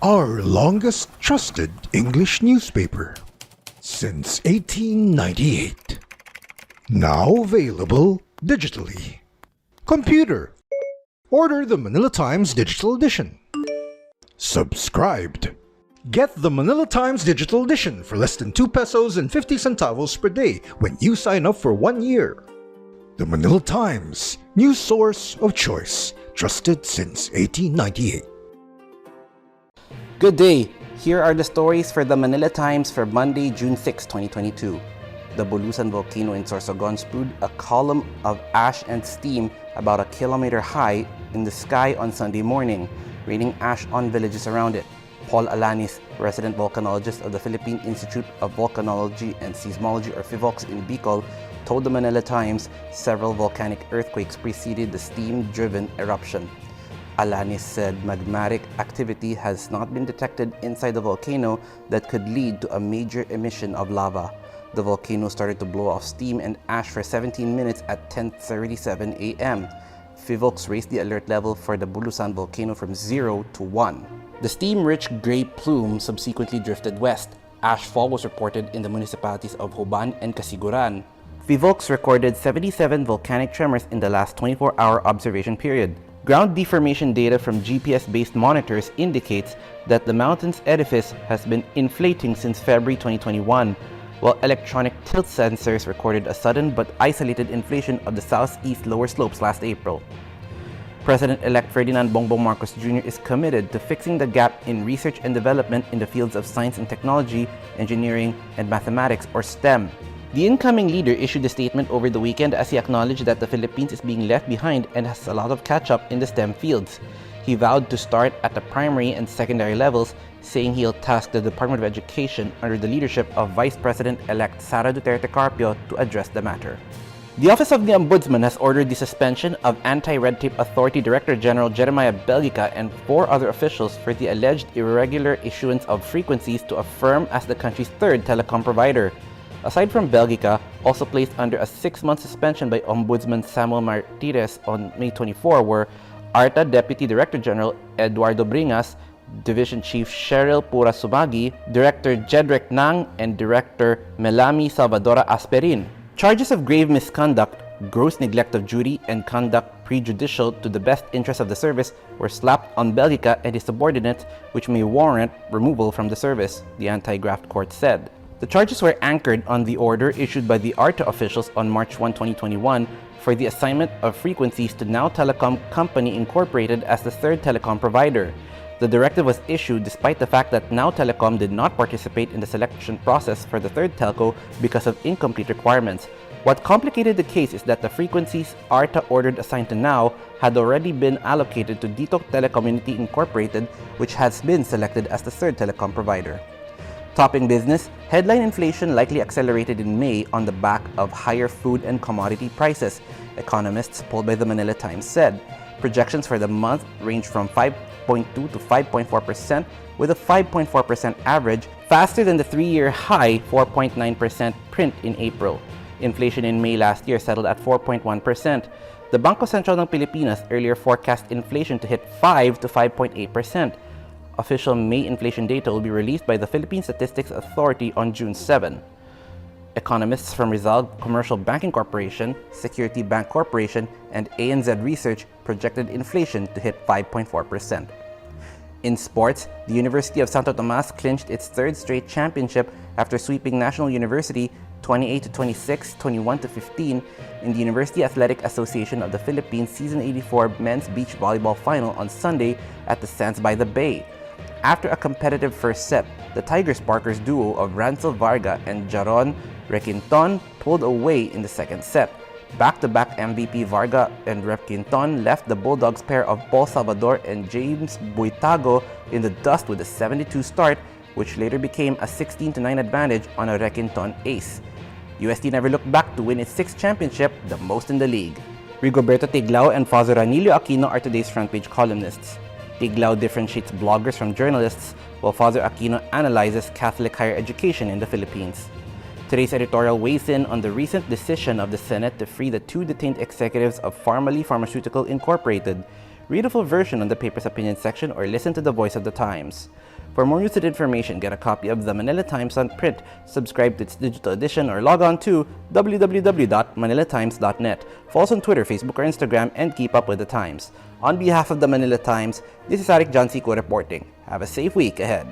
our longest trusted English newspaper since 1898. Now available digitally. Computer. Order the Manila Times Digital Edition. Subscribed. Get the Manila Times Digital Edition for less than 2 pesos and 50 centavos per day when you sign up for 1 year. The Manila Times, news source of choice, trusted since 1898. Good day. Here are the stories for the Manila Times for Monday, June 6, 2022. The Bulusan volcano in Sorsogon spewed a column of ash and steam about a kilometer high in the sky on Sunday morning, raining ash on villages around it. Paul Alanis, resident volcanologist of the Philippine Institute of Volcanology and Seismology or PHIVOLCS in Bicol, told the Manila Times several volcanic earthquakes preceded the steam-driven eruption. Alanis said magmatic activity has not been detected inside the volcano that could lead to a major emission of lava. The volcano started to blow off steam and ash for 17 minutes at 10:37 a.m. PHIVOLCS raised the alert level for the Bulusan volcano from 0 to 1. The steam-rich gray plume subsequently drifted west. Ashfall was reported in the municipalities of Hoban and Casiguran. PHIVOLCS recorded 77 volcanic tremors in the last 24-hour observation period. Ground deformation data from GPS-based monitors indicates that the mountain's edifice has been inflating since February 2021, while electronic tilt sensors recorded a sudden but isolated inflation of the southeast lower slopes last April. President-elect Ferdinand Bongbong Marcos Jr. is committed to fixing the gap in research and development in the fields of science and technology, engineering, and mathematics, or STEM. The incoming leader issued a statement over the weekend as he acknowledged that the Philippines is being left behind and has a lot of catch-up in the STEM fields. He vowed to start at the primary and secondary levels, saying he'll task the Department of Education under the leadership of Vice President-elect Sara Duterte Carpio to address the matter. The Office of the Ombudsman has ordered the suspension of Anti-Red Tape Authority Director General Jeremiah Belgica and 4 other officials for the alleged irregular issuance of frequencies to a firm as the country's third telecom provider. Aside from Belgica, also placed under a 6-month suspension by Ombudsman Samuel Martires on May 24 were ARTA Deputy Director General Eduardo Bringas, Division Chief Cheryl Pura Sumagi, Director Jedrick Nang, and Director Melami Salvadora Asperin. Charges of grave misconduct, gross neglect of duty, and conduct prejudicial to the best interest of the service were slapped on Belgica and his subordinates, which may warrant removal from the service, the anti-graft court said. The charges were anchored on the order issued by the ARTA officials on March 1, 2021 for the assignment of frequencies to Now Telecom Company Incorporated as the third telecom provider. The directive was issued despite the fact that Now Telecom did not participate in the selection process for the third telco because of incomplete requirements. What complicated the case is that the frequencies ARTA ordered assigned to Now had already been allocated to Dito Telecommunity Incorporated, which has been selected as the third telecom provider. Topping business, headline inflation likely accelerated in May on the back of higher food and commodity prices, economists polled by the Manila Times said. Projections for the month range from 5.2 to 5.4%, with a 5.4% average, faster than the 3-year high 4.9% print in April. Inflation in May last year settled at 4.1%. The Bangko Sentral ng Pilipinas earlier forecast inflation to hit 5 to 5.8%. Official May inflation data will be released by the Philippine Statistics Authority on June 7. Economists from Rizal Commercial Banking Corporation, Security Bank Corporation, and ANZ Research projected inflation to hit 5.4%. In sports, the University of Santo Tomas clinched its 3rd straight championship after sweeping National University 28-26, 21-15 in the University Athletic Association of the Philippines Season 84 Men's Beach Volleyball Final on Sunday at the Sands by the Bay. After a competitive first set, the Tiger-Sparkers duo of Rancel Varga and Jaron Requinton pulled away in the second set. Back-to-back MVP Varga and Requinton left the Bulldogs pair of Paul Salvador and James Buitago in the dust with a 72 start, which later became a 16-9 advantage on a Requinton ace. UST never looked back to win its 6th championship, the most in the league. Rigoberto Tiglao and Father Ranilio Aquino are today's front-page columnists. Tiglao differentiates bloggers from journalists, while Father Aquino analyzes Catholic higher education in the Philippines. Today's editorial weighs in on the recent decision of the Senate to free the 2 detained executives of Pharmaly Pharmaceutical Incorporated. Read a full version on the paper's opinion section or listen to the voice of the Times. For more news and information, get a copy of the Manila Times on print, subscribe to its digital edition, or log on to www.manilatimes.net. Follow us on Twitter, Facebook, or Instagram, and keep up with the Times. On behalf of the Manila Times, this is Arik John Sico reporting. Have a safe week ahead.